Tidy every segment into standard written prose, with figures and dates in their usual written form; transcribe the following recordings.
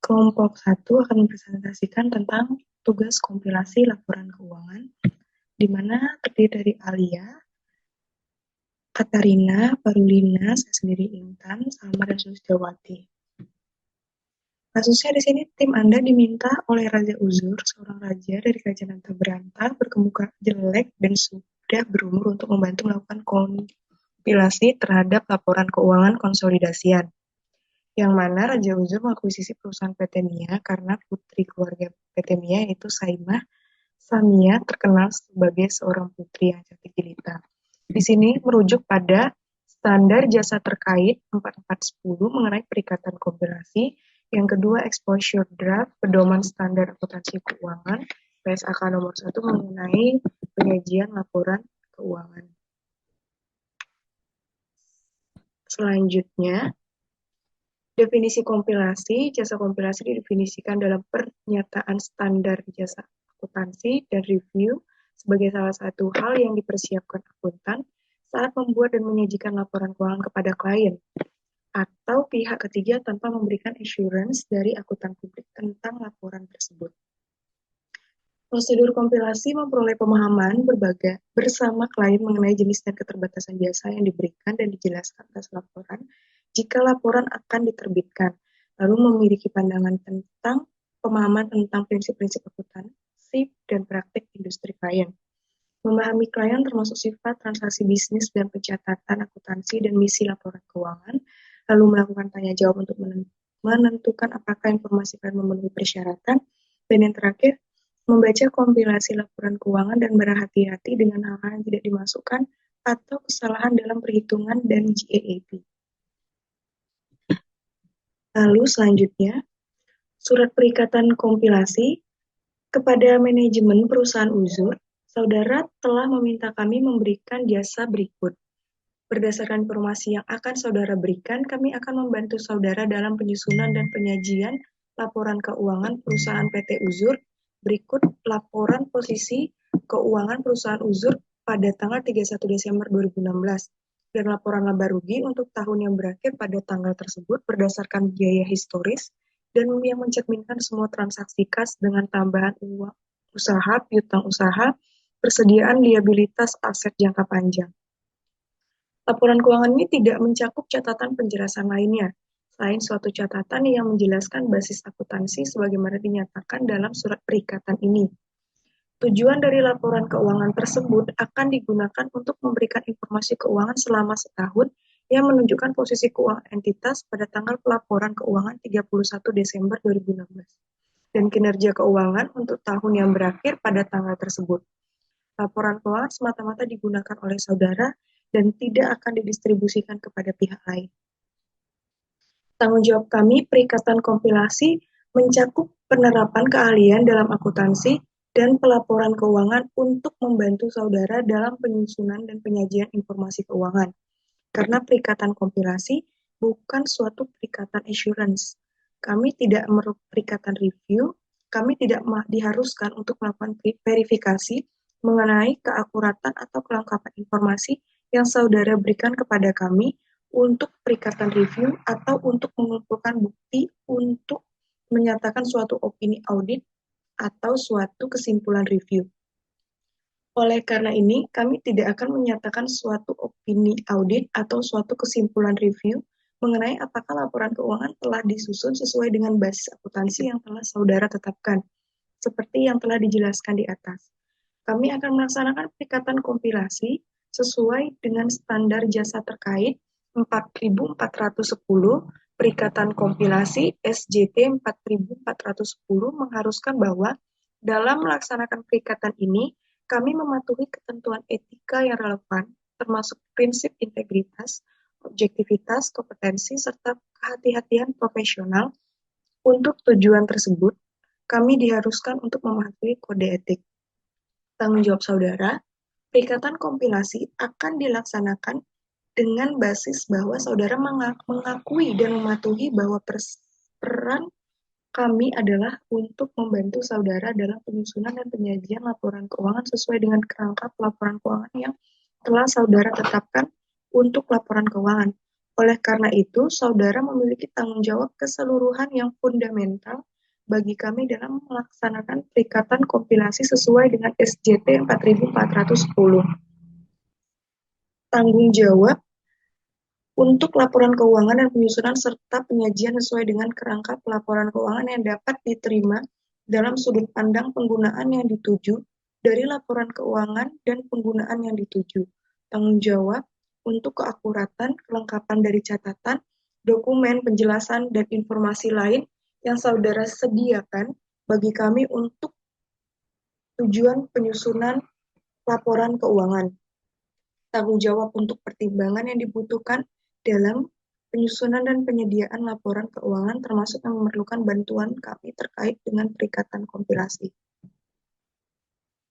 Kelompok 1 akan mempresentasikan tentang tugas kompilasi laporan keuangan, di mana terdiri dari Alia, Katarina, Parulina, saya sendiri Intan, Salma, dan Sustiawati. Kasusnya di sini tim Anda diminta oleh Raja Uzur, seorang raja dari kerajaan Antabranta, berkemuka jelek dan sudah berumur untuk membantu melakukan kompilasi terhadap laporan keuangan konsolidasian. Yang mana Raja Uzur mengakuisisi perusahaan PT Mia karena putri keluarga PT Mia yaitu Saimah Samia terkenal sebagai seorang putri yang cantik jelita. Di sini merujuk pada standar jasa terkait 4410 mengenai perikatan kompilasi. Yang kedua, exposure draft, pedoman standar akuntansi keuangan, PSAK nomor 1 mengenai penyajian laporan keuangan. Selanjutnya, definisi kompilasi. Jasa kompilasi didefinisikan dalam pernyataan standar jasa akuntansi dan review sebagai salah satu hal yang dipersiapkan akuntan saat membuat dan menyajikan laporan keuangan kepada klien atau pihak ketiga tanpa memberikan assurance dari akuntan publik tentang laporan tersebut. Prosedur kompilasi memperoleh pemahaman berbagai bersama klien mengenai jenis dan keterbatasan jasa yang diberikan dan dijelaskan atas laporan jika laporan akan diterbitkan, lalu memiliki pandangan tentang pemahaman tentang prinsip-prinsip akuntansi dan praktik industri klien. Memahami klien termasuk sifat transaksi bisnis dan pencatatan akuntansi dan misi laporan keuangan, lalu melakukan tanya jawab untuk menentukan apakah informasi klien memenuhi persyaratan, dan yang terakhir, membaca kompilasi laporan keuangan dan berhati-hati dengan hal-hal yang tidak dimasukkan atau kesalahan dalam perhitungan dan GAAP. Lalu selanjutnya, surat perikatan kompilasi kepada manajemen perusahaan Uzur. Saudara telah meminta kami memberikan jasa berikut. Berdasarkan informasi yang akan saudara berikan, kami akan membantu saudara dalam penyusunan dan penyajian laporan keuangan perusahaan PT Uzur. Berikut laporan posisi keuangan perusahaan Uzur pada tanggal 31 Desember 2016 dan laporan laba rugi untuk tahun yang berakhir pada tanggal tersebut berdasarkan biaya historis dan yang mencerminkan semua transaksi kas dengan tambahan uang usaha, piutang usaha, persediaan liabilitas aset jangka panjang. Laporan keuangan ini tidak mencakup catatan penjelasan lainnya, selain suatu catatan yang menjelaskan basis akuntansi sebagaimana dinyatakan dalam surat perikatan ini. Tujuan dari laporan keuangan tersebut akan digunakan untuk memberikan informasi keuangan selama setahun yang menunjukkan posisi keuangan entitas pada tanggal pelaporan keuangan 31 Desember 2016 dan kinerja keuangan untuk tahun yang berakhir pada tanggal tersebut. Laporan keuangan semata-mata digunakan oleh saudara dan tidak akan didistribusikan kepada pihak lain. Tanggung jawab kami perikatan kompilasi mencakup penerapan keahlian dalam akuntansi dan pelaporan keuangan untuk membantu saudara dalam penyusunan dan penyajian informasi keuangan. Karena perikatan kompilasi bukan suatu perikatan assurance. Kami tidak perikatan review, kami tidak diharuskan untuk melakukan verifikasi mengenai keakuratan atau kelengkapan informasi yang saudara berikan kepada kami untuk perikatan review atau untuk mengumpulkan bukti untuk menyatakan suatu opini audit atau suatu kesimpulan review. Oleh karena ini, kami tidak akan menyatakan suatu opini audit atau suatu kesimpulan review mengenai apakah laporan keuangan telah disusun sesuai dengan basis akuntansi yang telah saudara tetapkan, seperti yang telah dijelaskan di atas. Kami akan melaksanakan perikatan kompilasi sesuai dengan standar jasa terkait 4410, perikatan kompilasi SJT 4410 mengharuskan bahwa dalam melaksanakan perikatan ini, kami mematuhi ketentuan etika yang relevan, termasuk prinsip integritas, objektivitas, kompetensi, serta kehati-hatian profesional. Untuk tujuan tersebut, kami diharuskan untuk mematuhi kode etik. Tanggung jawab saudara, perikatan kompilasi akan dilaksanakan dengan basis bahwa saudara mengakui dan mematuhi bahwa peran kami adalah untuk membantu saudara dalam penyusunan dan penyajian laporan keuangan sesuai dengan kerangka laporan keuangan yang telah saudara tetapkan untuk laporan keuangan. Oleh karena itu, saudara memiliki tanggung jawab keseluruhan yang fundamental bagi kami dalam melaksanakan perikatan kompilasi sesuai dengan SJT 4410. Tanggung jawab untuk laporan keuangan dan penyusunan serta penyajian sesuai dengan kerangka pelaporan keuangan yang dapat diterima dalam sudut pandang penggunaan yang dituju dari laporan keuangan dan penggunaan yang dituju. Tanggung jawab untuk keakuratan, kelengkapan dari catatan, dokumen, penjelasan, dan informasi lain yang saudara sediakan bagi kami untuk tujuan penyusunan laporan keuangan. Tanggung jawab untuk pertimbangan yang dibutuhkan dalam penyusunan dan penyediaan laporan keuangan termasuk yang memerlukan bantuan kami terkait dengan perikatan kompilasi.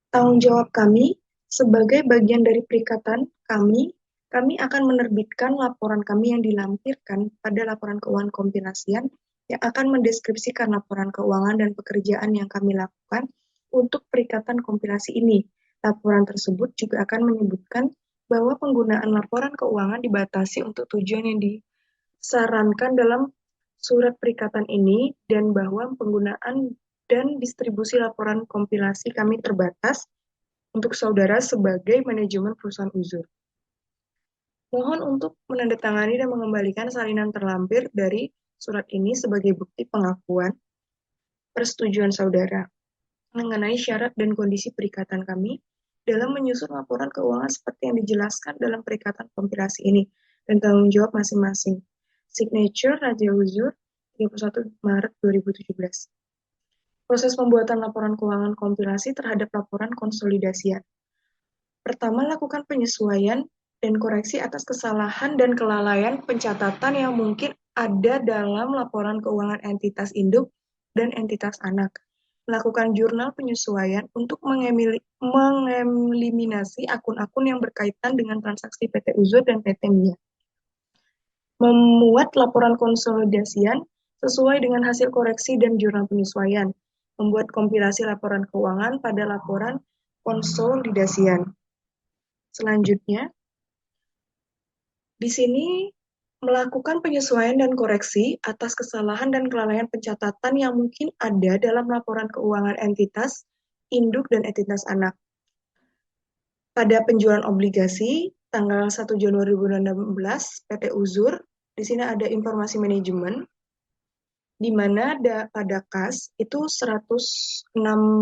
Tanggung jawab kami sebagai bagian dari perikatan kami akan menerbitkan laporan kami yang dilampirkan pada laporan keuangan kompilasian yang akan mendeskripsikan laporan keuangan dan pekerjaan yang kami lakukan untuk perikatan kompilasi ini. Laporan tersebut juga akan menyebutkan bahwa penggunaan laporan keuangan dibatasi untuk tujuan yang disarankan dalam surat perikatan ini dan bahwa penggunaan dan distribusi laporan kompilasi kami terbatas untuk saudara sebagai manajemen perusahaan uzur. Mohon untuk menandatangani dan mengembalikan salinan terlampir dari surat ini sebagai bukti pengakuan persetujuan saudara mengenai syarat dan kondisi perikatan kami dalam menyusun laporan keuangan seperti yang dijelaskan dalam perikatan kompilasi ini dan tanggung jawab masing-masing. Signature Raja Uzur 31 Maret 2017. Proses pembuatan laporan keuangan kompilasi terhadap laporan konsolidasian. Pertama, lakukan penyesuaian dan koreksi atas kesalahan dan kelalaian pencatatan yang mungkin ada dalam laporan keuangan entitas induk dan entitas anak. Melakukan jurnal penyesuaian untuk mengeliminasi akun-akun yang berkaitan dengan transaksi PT Uzur dan PT Mia. Memuat laporan konsolidasian sesuai dengan hasil koreksi dan jurnal penyesuaian. Membuat kompilasi laporan keuangan pada laporan konsolidasian. Selanjutnya, di sini melakukan penyesuaian dan koreksi atas kesalahan dan kelalaian pencatatan yang mungkin ada dalam laporan keuangan entitas, induk, dan entitas anak. Pada penjualan obligasi, tanggal 1 Januari 2016, PT Uzur, di sini ada informasi manajemen, di mana pada kas itu 106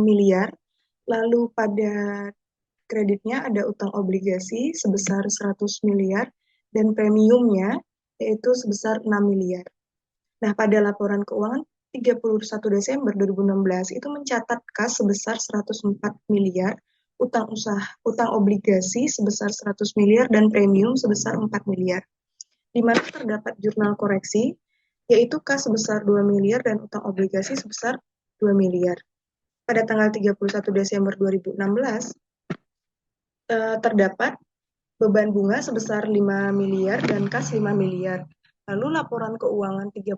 miliar, lalu pada kreditnya ada utang obligasi sebesar 100 miliar, dan premiumnya yaitu sebesar 6 miliar. Nah, pada laporan keuangan 31 Desember 2016 itu mencatat kas sebesar 104 miliar, utang obligasi sebesar 100 miliar, dan premium sebesar 4 miliar. Di mana terdapat jurnal koreksi, yaitu kas sebesar 2 miliar dan utang obligasi sebesar 2 miliar. Pada tanggal 31 Desember 2016, terdapat beban bunga sebesar 5 miliar dan kas 5 miliar. Lalu laporan keuangan 31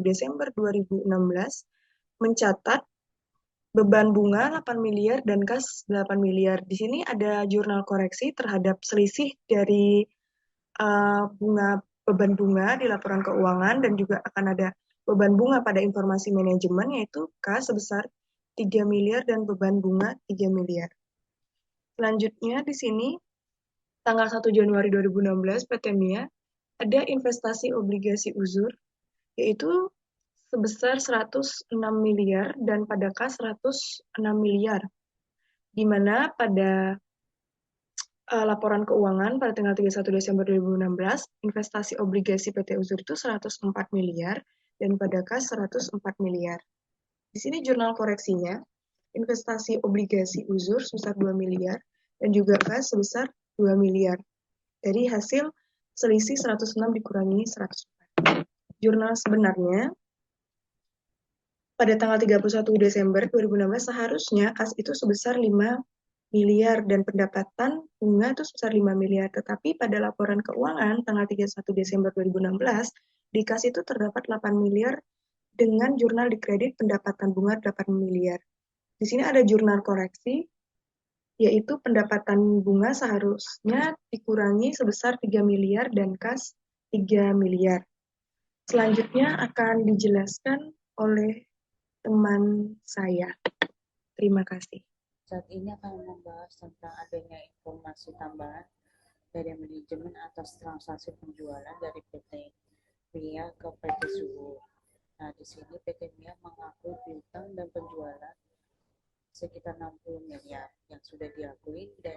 Desember 2016 mencatat beban bunga 8 miliar dan kas 8 miliar. Di sini ada jurnal koreksi terhadap selisih dari beban bunga di laporan keuangan dan juga akan ada beban bunga pada informasi manajemen yaitu kas sebesar 3 miliar dan beban bunga 3 miliar. Selanjutnya di sini tanggal 1 Januari 2016, PT Mia ada investasi obligasi uzur, yaitu sebesar 106 miliar dan pada kas 106 miliar. Di mana pada laporan keuangan pada tanggal 31 Desember 2016, investasi obligasi PT Uzur itu 104 miliar dan pada kas 104 miliar. Di sini jurnal koreksinya, investasi obligasi Uzur sebesar 2 miliar dan juga kas sebesar 2 miliar. Dari hasil selisih 106 dikurangi 104. Jurnal sebenarnya pada tanggal 31 Desember 2016 seharusnya kas itu sebesar 5 miliar dan pendapatan bunga itu sebesar 5 miliar. Tetapi pada laporan keuangan tanggal 31 Desember 2016 di kas itu terdapat 8 miliar dengan jurnal di kredit pendapatan bunga 8 miliar. Di sini ada jurnal koreksi yaitu pendapatan bunga seharusnya dikurangi sebesar 3 miliar dan kas 3 miliar. Selanjutnya akan dijelaskan oleh teman saya. Terima kasih. Saat ini akan membahas tentang adanya informasi tambahan dari manajemen atas transaksi penjualan dari PT MIA ke PT Suhu. Nah, di sini PT MIA mengakui piutang dan penjualan sekitar 60 miliar yang sudah diakui, dan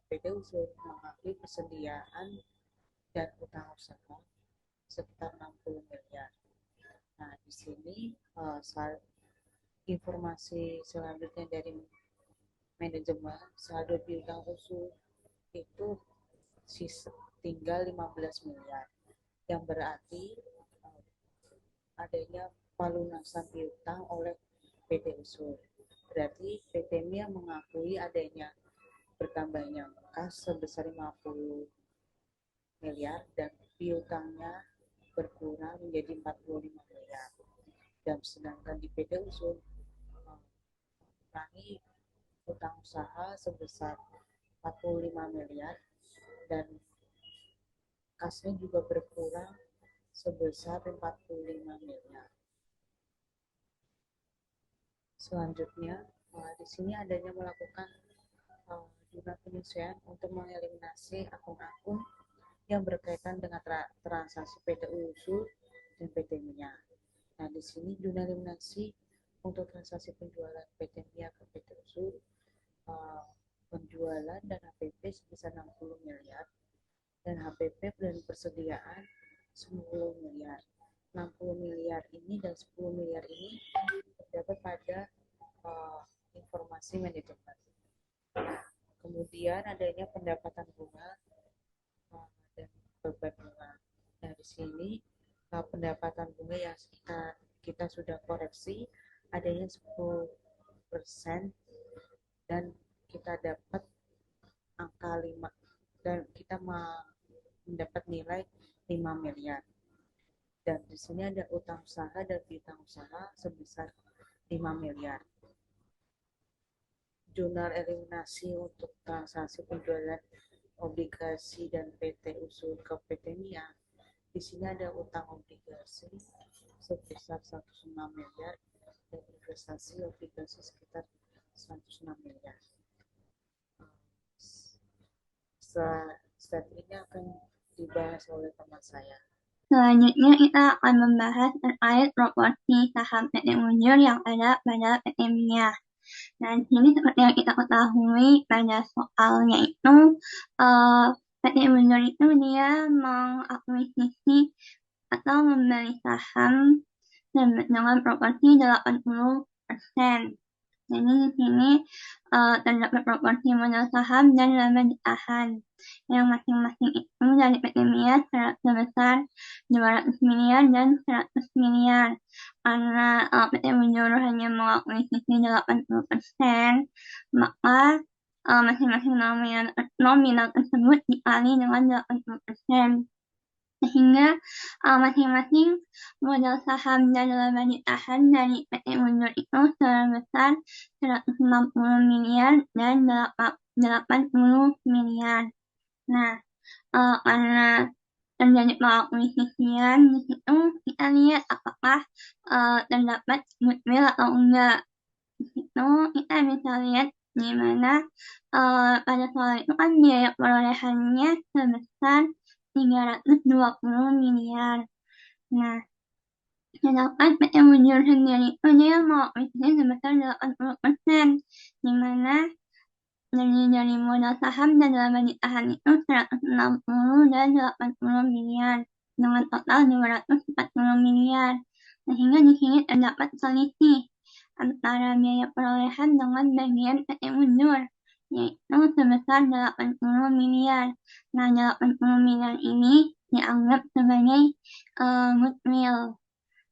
PT Usul mengakui persediaan dan utang usaha sekitar 60 miliar. Nah, di sini informasi selanjutnya dari manajemen saldo piutang usul itu sisa tinggal 15 miliar, yang berarti adanya pelunasan piutang oleh PT Usul. Berarti PT MIA mengakui adanya bertambahnya kas sebesar 50 miliar dan piutangnya berkurang menjadi 45 miliar. Dan sedangkan di PT Usul mengurangi utang usaha sebesar 45 miliar dan kasnya juga berkurang sebesar 45 miliar. Selanjutnya, di sini adanya melakukan jumlah penyesuaian untuk mengeliminasi akun-akun yang berkaitan dengan transaksi PT Usul dan PT MIA. Nah, di sini jumlah eliminasi untuk transaksi penjualan PT MIA ke PT Usul, penjualan dan HPP sebesar 60 miliar dan HPP dan persediaan 10 miliar. 60 miliar ini dan 10 miliar ini terdapat pada informasi manajemen. Kemudian adanya pendapatan bunga dan beban bunga. Nah, di sini pendapatan bunga yang kita sudah koreksi adanya 10% dan kita dapat angka 5 dan kita mendapat nilai 5 miliar. Dan di sini ada utang usaha dan piutang usaha sebesar 5 miliar. Jurnal eliminasi untuk transaksi penjualan obligasi dan PT Usul ke PT MIA. Di sini ada utang obligasi sebesar 106 miliar dan investasi obligasi sekitar 106 miliar. Step ini akan dibahas oleh teman saya. Selanjutnya kita akan membahas terkait proporsi saham PT Munjur yang ada pada PT MIA. Nah, di sini seperti yang kita ketahui pada soalnya itu PT Munjur itu dia mengakuisisi atau membeli saham dengan proporsi 80%. Jadi di sini terdapat proporsi modal saham dan laba ditahan, yang masing-masing itu dari PT MIA sebesar 200 miliar dan 100 miliar. Karena PT Munjur hanya mengakuisisi 80%, maka masing-masing nominal tersebut dikali dengan 80%. Sehingga masing-masing modal saham dan laba ditahan dari PT Munjur itu sebesar 160 miliar dan 80 miliar. Nah, karena terjadi pengakuisisian di situ, kita lihat apakah terdapat goodwill atau enggak. Di situ kita bisa lihat di mana pada soal itu kan biaya perolehannya sebesar 320 miliar. Nah, sedangkan PT Munjur sendiri itu dia mengakuisisi sebesar 80%, di mana dari modal saham dan laba ditahan itu 160 dan 80 miliar, dengan total 240 miliar. Sehingga di sini terdapat selisih antara biaya perolehan dengan bagian PT Munjur, yaitu sebesar 80 miliar. Nah, 80 miliar ini dianggap sebagai goodwill.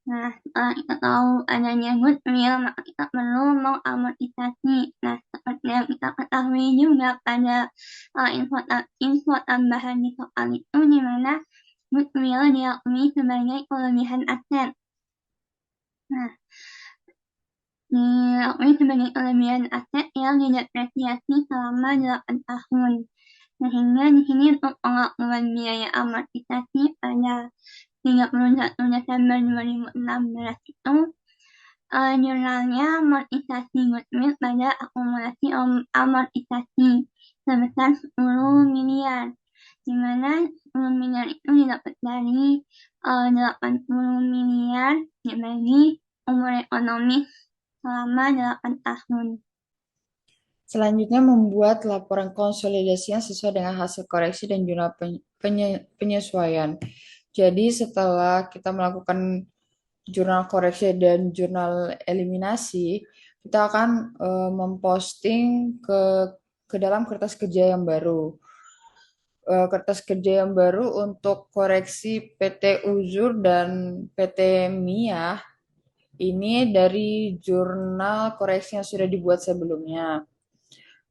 Nah, setelah kita tahu adanya goodwill, maka kita perlu mengamortisasi. Nah, seperti yang kita ketahui juga pada info tambahan di soal itu, di mana goodwill diakui sebagai kelebihan aset. Nah, diakui sebagai kelebihan aset yang didepresiasi selama 8 tahun. Sehingga di sini untuk pengakuan biaya amortisasi pada 31 Desember 2016 itu jurnalnya amortisasi goodwill pada akumulasi amortisasi sebesar 10 miliar, di mana 10 miliar itu didapat dari 80 miliar dibagi umur ekonomis selama 8 tahun. Selanjutnya, membuat laporan konsolidasi yang sesuai dengan hasil koreksi dan jurnal penyesuaian. Jadi, setelah kita melakukan jurnal koreksi dan jurnal eliminasi, kita akan memposting ke dalam kertas kerja yang baru. Kertas kerja yang baru untuk koreksi PT Uzur dan PT Mia ini dari jurnal koreksi yang sudah dibuat sebelumnya.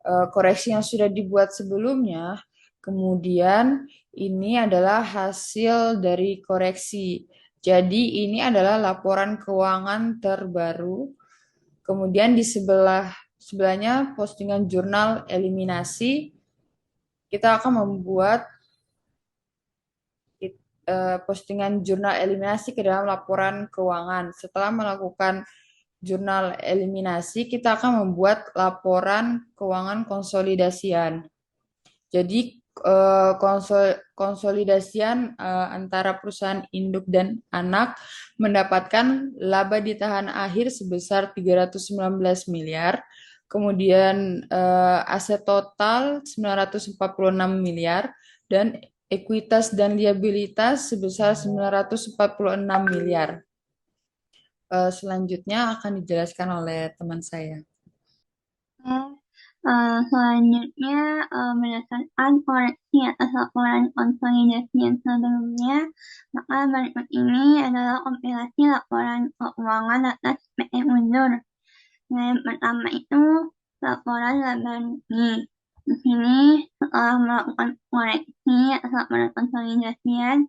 Koreksi yang sudah dibuat sebelumnya, kemudian ini adalah hasil dari koreksi. Jadi ini adalah laporan keuangan terbaru. Kemudian di sebelahnya postingan jurnal eliminasi. Kita akan membuat postingan jurnal eliminasi ke dalam laporan keuangan. Setelah melakukan jurnal eliminasi, kita akan membuat laporan keuangan konsolidasian. Jadi konsolidasian antara perusahaan induk dan anak mendapatkan laba ditahan akhir sebesar 319 miliar, kemudian aset total 946 miliar, dan ekuitas dan liabilitas sebesar 946 miliar. Selanjutnya akan dijelaskan oleh teman saya. Selanjutnya, berdasarkan koreksi atas laporan konsolidasi yang sebelumnya, maka berikut ini adalah kompilasi laporan keuangan atas PT Uzur. Nah, yang pertama itu laporan laba rugi. Di sini setelah melakukan koreksi atas laporan konsolidasian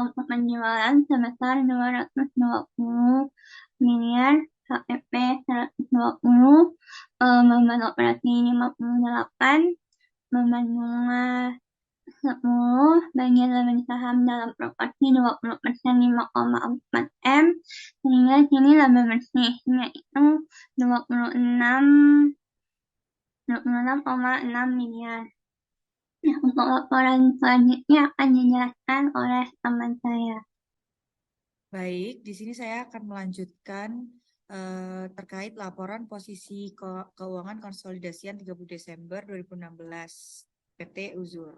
untuk penjualan sebesar 220 miliar KPP 120, beban operasi 58, beban bunga 10, bagian laba saham dalam proporsi 20% 5,4 M, sehingga sini laba bersihnya itu 26,6 miliar. Nah, untuk laporan selanjutnya akan dijelaskan oleh teman saya. Baik, di sini saya akan melanjutkan terkait laporan posisi keuangan konsolidasian 30 Desember 2016 PT Uzur.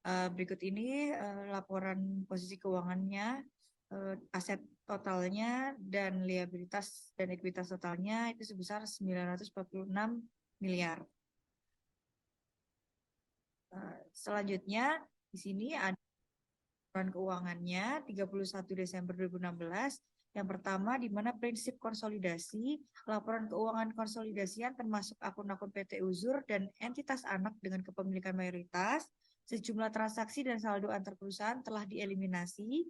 Berikut ini laporan posisi keuangannya, aset totalnya dan liabilitas dan ekuitas totalnya itu sebesar 946 miliar. Selanjutnya di sini ada laporan keuangannya 31 Desember 2016. Yang pertama, di mana prinsip konsolidasi, laporan keuangan konsolidasian termasuk akun-akun PT Uzur dan entitas anak dengan kepemilikan mayoritas, sejumlah transaksi dan saldo antar perusahaan telah dieliminasi,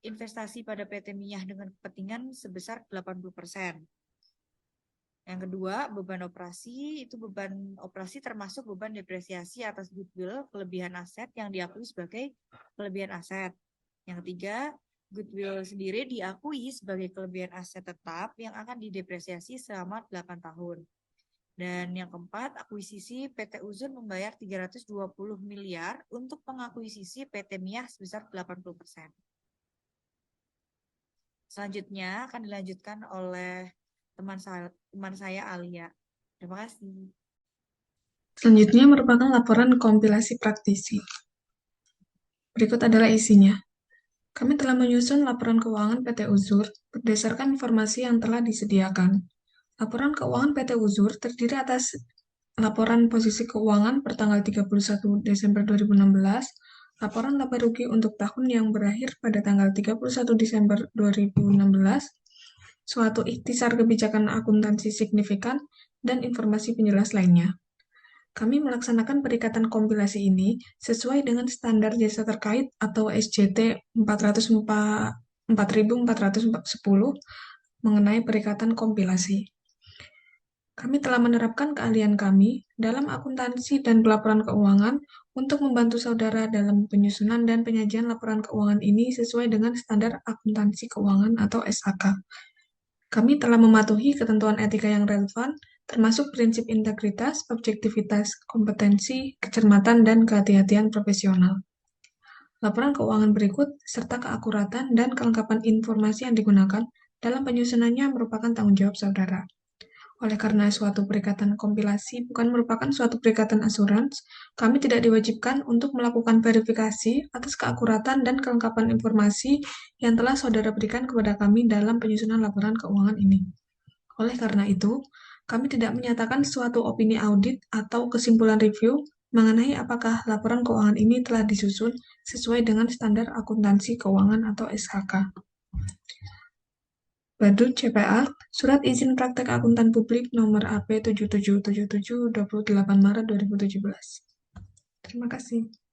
investasi pada PT Miyah dengan kepentingan sebesar 80%. Yang kedua, beban operasi, itu beban operasi termasuk beban depresiasi atas goodwill, kelebihan aset yang diakui sebagai kelebihan aset. Yang ketiga, goodwill sendiri diakui sebagai kelebihan aset tetap yang akan didepresiasi selama 8 tahun. Dan yang keempat, akuisisi PT Uzur membayar 320 miliar untuk pengakuisisi PT Miyah sebesar 80%. Selanjutnya akan dilanjutkan oleh teman saya Alia. Terima kasih. Selanjutnya merupakan laporan kompilasi praktisi. Berikut adalah isinya. Kami telah menyusun laporan keuangan PT Uzur berdasarkan informasi yang telah disediakan. Laporan keuangan PT Uzur terdiri atas laporan posisi keuangan per tanggal 31 Desember 2016, laporan laba rugi untuk tahun yang berakhir pada tanggal 31 Desember 2016, suatu ikhtisar kebijakan akuntansi signifikan, dan informasi penjelas lainnya. Kami melaksanakan perikatan kompilasi ini sesuai dengan standar jasa terkait atau SJT 4410 mengenai perikatan kompilasi. Kami telah menerapkan keahlian kami dalam akuntansi dan pelaporan keuangan untuk membantu saudara dalam penyusunan dan penyajian laporan keuangan ini sesuai dengan standar akuntansi keuangan atau SAK. Kami telah mematuhi ketentuan etika yang relevan, termasuk prinsip integritas, objektivitas, kompetensi, kecermatan, dan kehati-hatian profesional. Laporan keuangan berikut, serta keakuratan dan kelengkapan informasi yang digunakan dalam penyusunannya merupakan tanggung jawab saudara. Oleh karena suatu perikatan kompilasi bukan merupakan suatu perikatan asurans, kami tidak diwajibkan untuk melakukan verifikasi atas keakuratan dan kelengkapan informasi yang telah saudara berikan kepada kami dalam penyusunan laporan keuangan ini. Oleh karena itu, kami tidak menyatakan suatu opini audit atau kesimpulan review mengenai apakah laporan keuangan ini telah disusun sesuai dengan standar akuntansi keuangan atau SHK. Badut CPA, Surat Izin Praktek Akuntan Publik Nomor AP 7777 28 Maret 2017. Terima kasih.